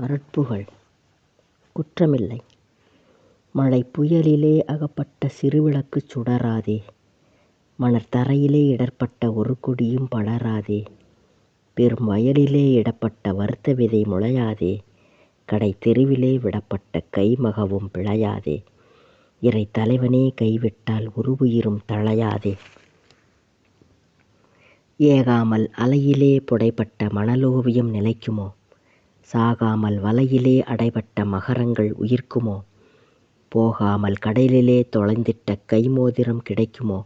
அருட்புகழ். குற்றமில்லை. மழை புயலிலே அகப்பட்ட சிறுவிளக்குச் சுடராதே, மணற்தரையிலே இடர்ப்பட்ட ஒரு கொடியும் படராதே, பெரும் வயலிலே இடப்பட்ட வருத்த விதை முளையாதே, கடைத் தெருவிலே விடப்பட்ட கைமகவும் பிழையாதே, இறை தலைவனே கைவிட்டால் ஒருவுயிரும் தழையாதே. ஏகாமல் அலையிலே புடைபட்ட மணலோவியம் நிலைக்குமோ, சாகாமல் வலையிலே அடைபட்ட மகரங்கள் உயிர்க்குமோ, போகாமல் கடலிலே தொலைந்திட்ட கைமோதிரம் கிடைக்குமோ,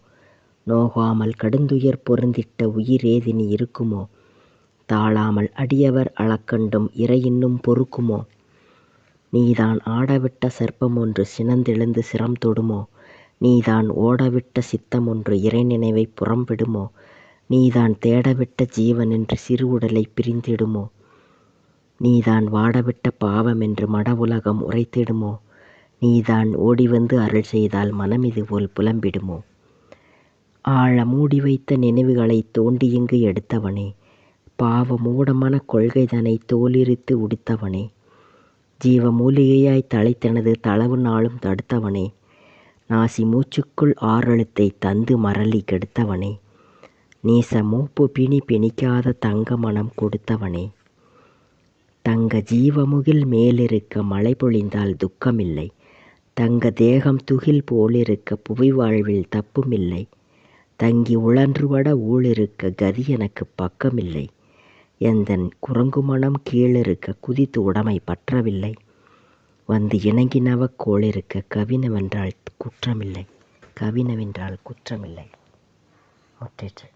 நோகாமல் கடுந்துயர் பொருந்திட்ட உயிரேதினி இருக்குமோ, தாழாமல் அடியவர் அளக்கண்டும் இறை இன்னும் பொறுக்குமோ, நீதான் ஆடவிட்ட சர்ப்பம் ஒன்று சினந்தெழுந்து சிரம் தொடுமோ, நீதான் ஓடவிட்ட சித்தம் ஒன்று இறை நினைவை புறம்பிடுமோ, நீதான் தேடவிட்ட ஜீவனென்று சிறு உடலை பிரிந்திடுமோ, நீதான் வாடவிட்ட பாவமென்று மட உலகம் உரைத்திடுமோ, நீதான் ஓடிவந்து அருள் செய்தால் மனம் இதுபோல் புலம்பிடுமோ. ஆழ மூடி வைத்த நினைவுகளை தோண்டியிங்கு எடுத்தவனே, பாவ மூடமன கொள்கைதனை தோலிரித்து உடித்தவனே, ஜீவ மூலிகையாய் தழைத்தனது தளவு நாளும் தடுத்தவனே, நாசி மூச்சுக்குள் ஆறெழுத்தை தந்து மரளி கெடுத்தவனே, நீச மூப்பு பிணி பிணிக்காத தங்க மனம் கொடுத்தவனே, தங்க ஜீவமுகில் மேலிருக்க மழை பொழிந்தால் துக்கமில்லை, தங்க தேகம் துகில் போலிருக்க புவி வாழ்வில் தப்புமில்லை, தங்கி உழன்றுவட ஊழிருக்க கதி எனக்கு பக்கமில்லை, எந்தன் குரங்கு மனம் கீழிருக்க குதித்து உடமை பற்றவில்லை, வந்து இணங்கினவ கோளிருக்க கவினவென்றால் குற்றமில்லை, கவினவென்றால் குற்றமில்லை. முற்றிற்று.